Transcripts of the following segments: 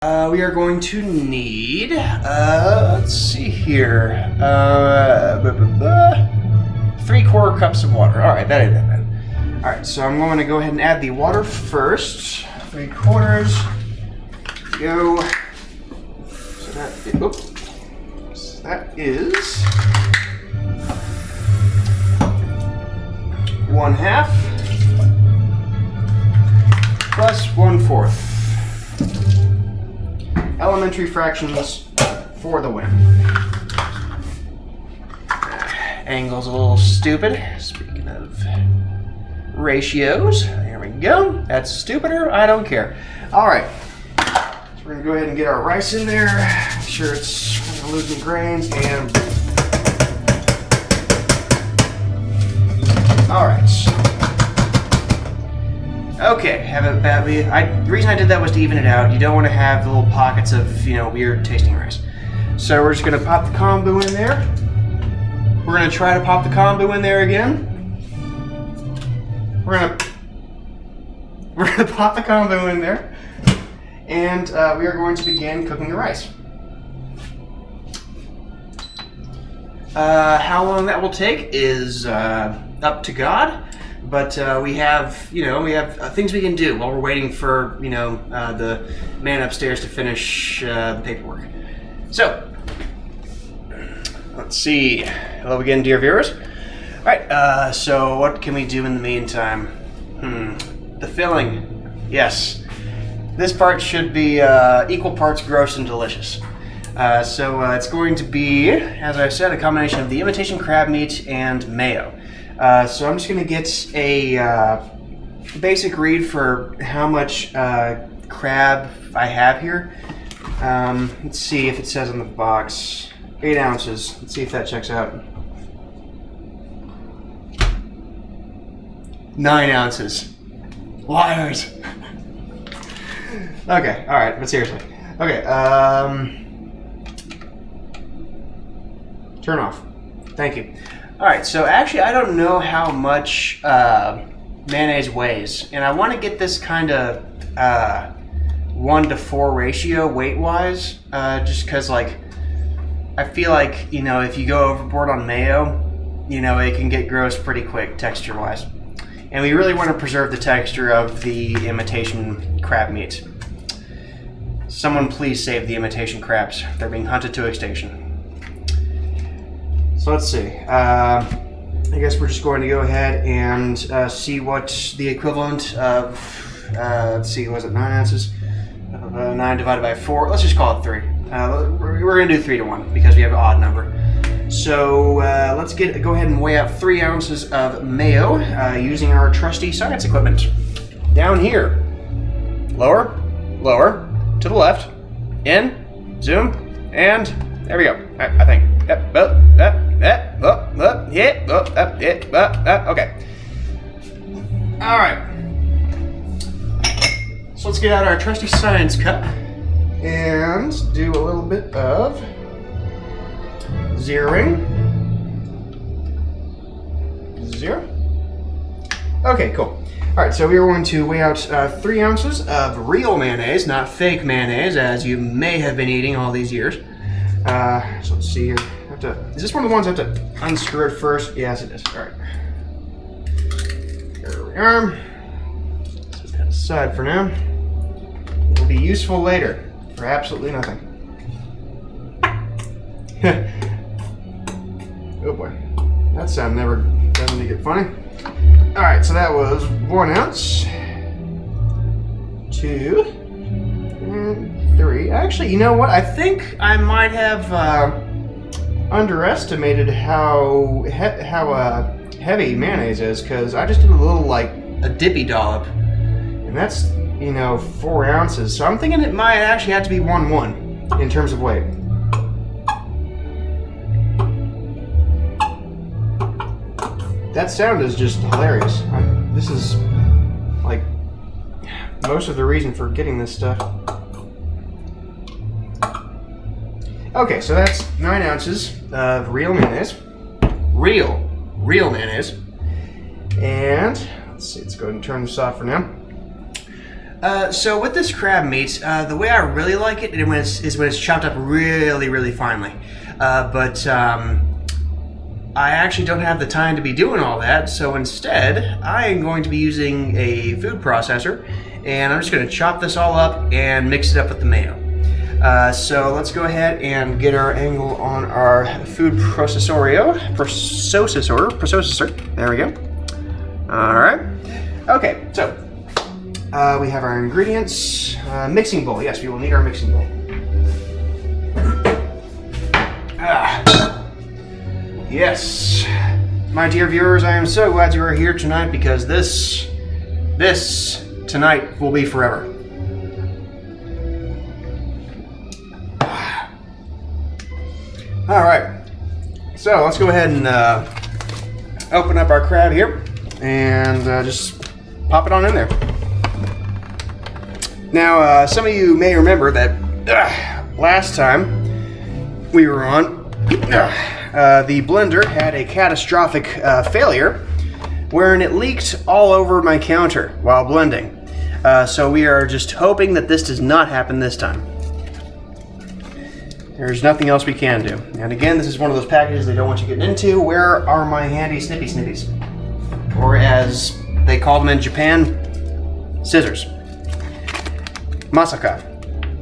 We are going to need, let's see here, 3/4 cups of water. All right, that ain't that bad. All right, so I'm going to go ahead and add the water first. 3/4. Go. So that is 1/2 plus 1/4. Elementary fractions for the win. Angle's a little stupid. Speaking of ratios, there we go. That's stupider. I don't care. All right. So we're gonna go ahead and get our rice in there. Make sure it's not losing grains and. All right. Okay, have it badly. The reason I did that was to even it out. You don't want to have the little pockets of, weird tasting rice. So we're just gonna pop the kombu in there. We're gonna try to pop the kombu in there again. We're gonna pop the kombu in there, and we are going to begin cooking the rice. How long that will take is up to God. But we have things we can do while we're waiting for, the man upstairs to finish the paperwork. So, let's see. Hello again, dear viewers. All right, so what can we do in the meantime? The filling. Yes. This part should be equal parts gross and delicious. So it's going to be, as I said, a combination of the imitation crab meat and mayo. So I'm just going to get a basic read for how much crab I have here. Let's see if it says on the box. 8 ounces. Let's see if that checks out. 9 ounces. Liars. Okay, alright, but seriously. Okay, turn off. Thank you. Alright, so actually I don't know how much mayonnaise weighs, and I want to get this kind of 1-to-4 ratio weight-wise, just because, I feel like, if you go overboard on mayo, it can get gross pretty quick texture-wise. And we really want to preserve the texture of the imitation crab meat. Someone please save the imitation crabs. They're being hunted to extinction. So let's see. I guess we're just going to go ahead and see what the equivalent of, let's see, was it 9 ounces? 9 divided by 4. Let's just call it 3. We're going to do 3 to 1 because we have an odd number. So let's go ahead and weigh out 3 ounces of mayo using our trusty science equipment. Down here. Lower, lower, to the left, in, zoom, and there we go. I think. Yep, okay. All right. So let's get out our trusty science cup and do a little bit of zeroing. 0. Okay, cool. All right, so we are going to weigh out 3 ounces of real mayonnaise, not fake mayonnaise, as you may have been eating all these years. So let's see here. Is this one of the ones I have to unscrew it first? Yes, it is. All right. There we are. Set that aside for now. It will be useful later for absolutely nothing. Oh boy. That sound never doesn't get funny. All right, so that was 1 ounce. 2. And 3. Actually, you know what? I think I might have underestimated how heavy mayonnaise is, because I just did a little, a dippy dollop. And that's, 4 ounces. So I'm thinking it might actually have to be 1-1 in terms of weight. That sound is just hilarious. This is, most of the reason for getting this stuff. Okay, so that's 9 ounces of real mayonnaise. Real mayonnaise. And, let's see, let's go ahead and turn this off for now. So with this crab meat, the way I really like it is when it's chopped up really, really finely. But I actually don't have the time to be doing all that, so instead I am going to be using a food processor, and I'm just going to chop this all up and mix it up with the mayo. So let's go ahead and get our angle on our food processor. There we go. All right. Okay, so we have our ingredients. Mixing bowl. Yes, we will need our mixing bowl. Yes. My dear viewers, I am so glad you are here tonight because this tonight will be forever. All right. So let's go ahead and open up our crab here and just pop it on in there. Now, some of you may remember that last time we were on, the blender had a catastrophic failure wherein it leaked all over my counter while blending. So we are just hoping that this does not happen this time. There's nothing else we can do. And again, this is one of those packages they don't want you getting into. Where are my handy snippy snippies? Or as they call them in Japan, scissors. Masaka.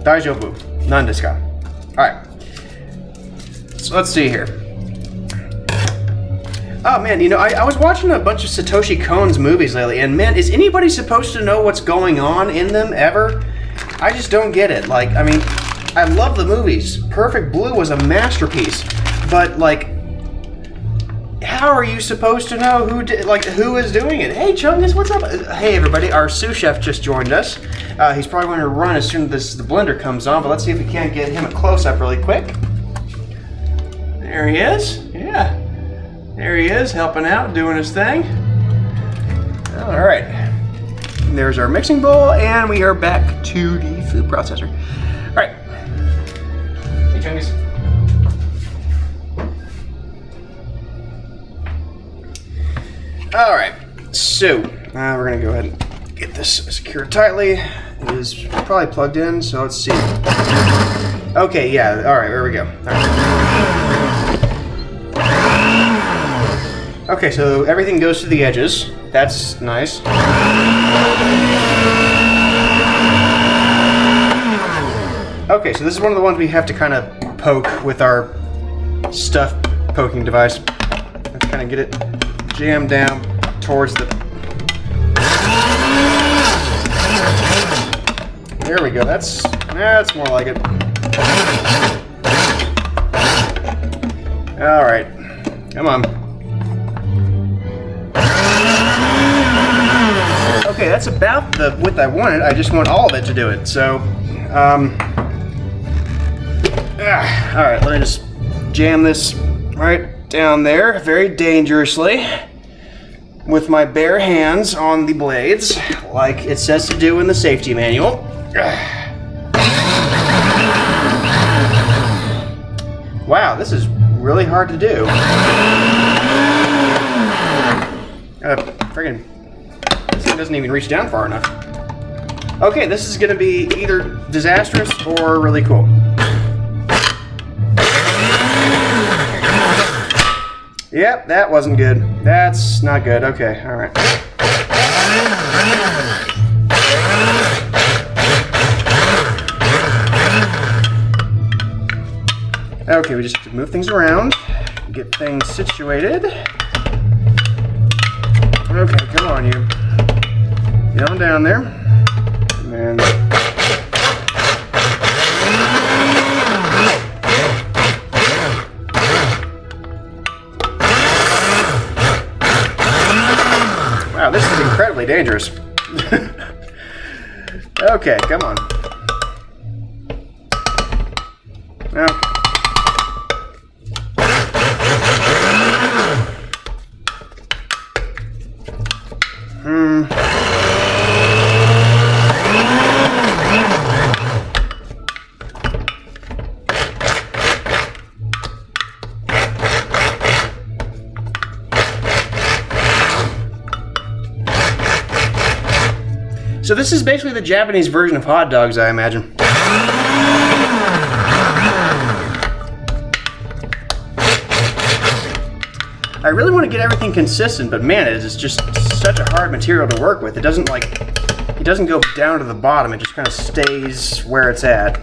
Daijoubu. Nan desu ka? Alright. So let's see here. Oh man, you know, I was watching a bunch of Satoshi Kon's movies lately, and man, is anybody supposed to know what's going on in them ever? I just don't get it. Like, I mean, I love the movies. Perfect Blue was a masterpiece, but like, how are you supposed to know who is doing it? Hey, Chungus, what's up? Hey, everybody, our sous chef just joined us. He's probably going to run as soon as the blender comes on, but let's see if we can't get him a close-up really quick. There he is. Yeah. There he is, helping out, doing his thing. All right. And there's our mixing bowl, and we are back to the food processor. All right. Hey, Chungus. All right. So, we're going to go ahead and get this secured tightly. It is probably plugged in, so let's see. Okay, yeah. All right, there we go. All right. Okay, so everything goes to the edges. That's nice. Okay, so this is one of the ones we have to kind of poke with our stuff poking device. Let's kind of get it jammed down towards the... There we go, that's more like it. All right, come on. Okay, that's about the width I wanted. I just want all of it to do it. So, all right, let me just jam this right down there, very dangerously, with my bare hands on the blades, like it says to do in the safety manual. Wow, this is really hard to do. Friggin'. Doesn't even reach down far enough. Okay, this is going to be either disastrous or really cool. Yep, that wasn't good. That's not good. Okay, all right. Okay, we just have to move things around, get things situated. Okay, come on, you. Get on down there, and then wow, this is incredibly dangerous. Okay, come on. Okay. So this is basically the Japanese version of hot dogs, I imagine. I really want to get everything consistent, but man, it is just such a hard material to work with. It doesn't go down to the bottom, it just kind of stays where it's at.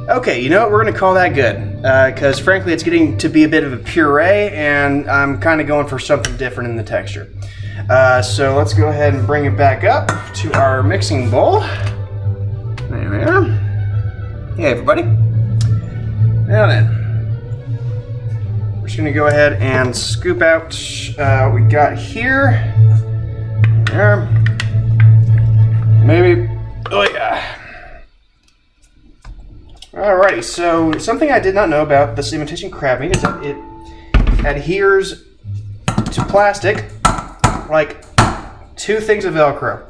Okay, you know what, we're going to call that good, because frankly it's getting to be a bit of a puree, and I'm kind of going for something different in the texture. So let's go ahead and bring it back up to our mixing bowl. There we are. Hey everybody. Now then, we're just going to go ahead and scoop out what we got here. There. Maybe, oh yeah. Alrighty, so something I did not know about this imitation crab meat is that it adheres to plastic like two things of Velcro.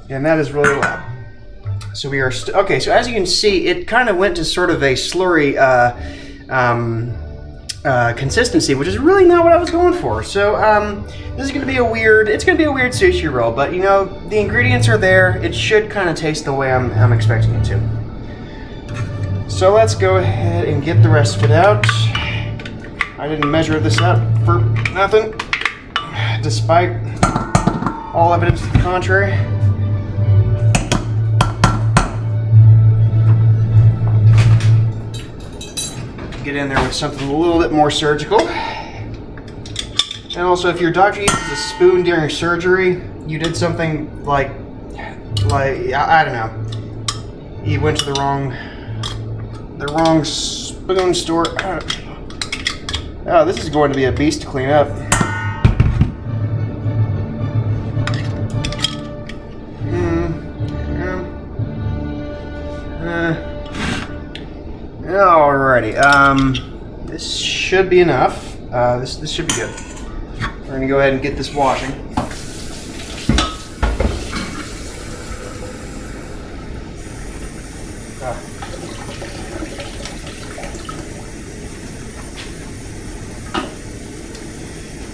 And that is really loud. So we are, okay, so as you can see, it kind of went to sort of a slurry consistency, which is really not what I was going for. So this is going to be it's going to be a weird sushi roll, but you know, the ingredients are there. It should kind of taste the way I'm expecting it to. So let's go ahead and get the rest of it out. I didn't measure this out for nothing, despite all evidence to the contrary. Get in there with something a little bit more surgical. And also, if your doctor uses a spoon during surgery, you did something like I don't know, you went to the wrong spoon store. Oh, this is going to be a beast to clean up. Alrighty, this should be enough. This should be good. We're gonna go ahead and get this washing.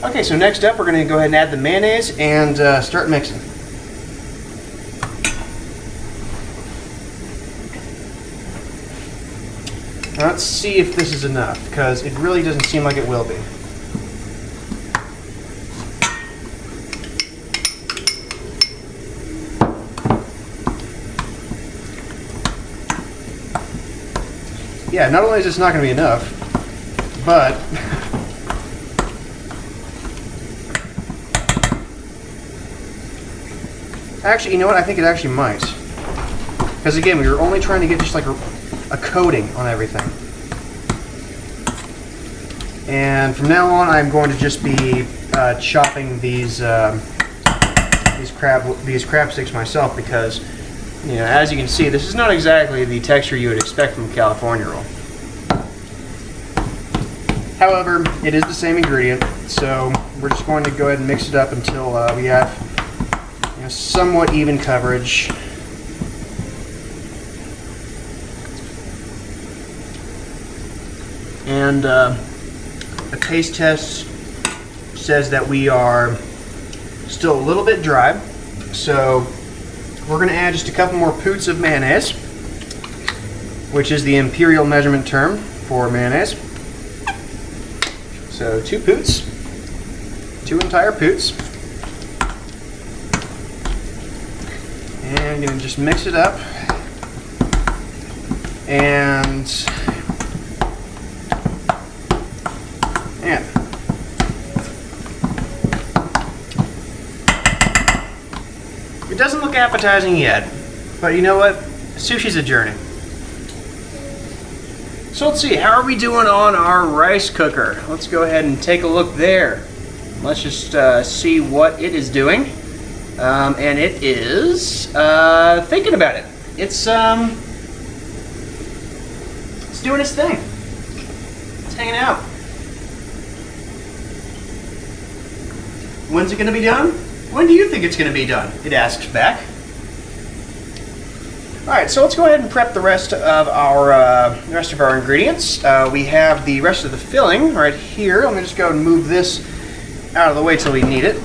Okay, so next up we're gonna go ahead and add the mayonnaise and start mixing. Now let's see if this is enough, because it really doesn't seem like it will be. Yeah, not only is this not going to be enough, but actually, you know what? I think it actually might. Because again, we were only trying to get just like a coating on everything. And from now on, I'm going to just be chopping these crab sticks myself, because, you know, as you can see, this is not exactly the texture you would expect from a California roll. However, it is the same ingredient, so we're just going to go ahead and mix it up until we have, you know, somewhat even coverage. And a taste test says that we are still a little bit dry, so we're going to add just a couple more poots of mayonnaise, which is the imperial measurement term for mayonnaise. So 2 poots, 2 entire poots, and I'm going to just mix it up. And it doesn't look appetizing yet, but you know what? Sushi's a journey. So let's see, how are we doing on our rice cooker? Let's go ahead and take a look there. Let's just see what it is doing. And it is thinking about it. It's doing its thing. It's hanging out. When's it going to be done? When do you think it's going to be done? It asks back. Alright, so let's go ahead and prep the rest of our ingredients. We have the rest of the filling right here. Let me just go and move this out of the way till we need it.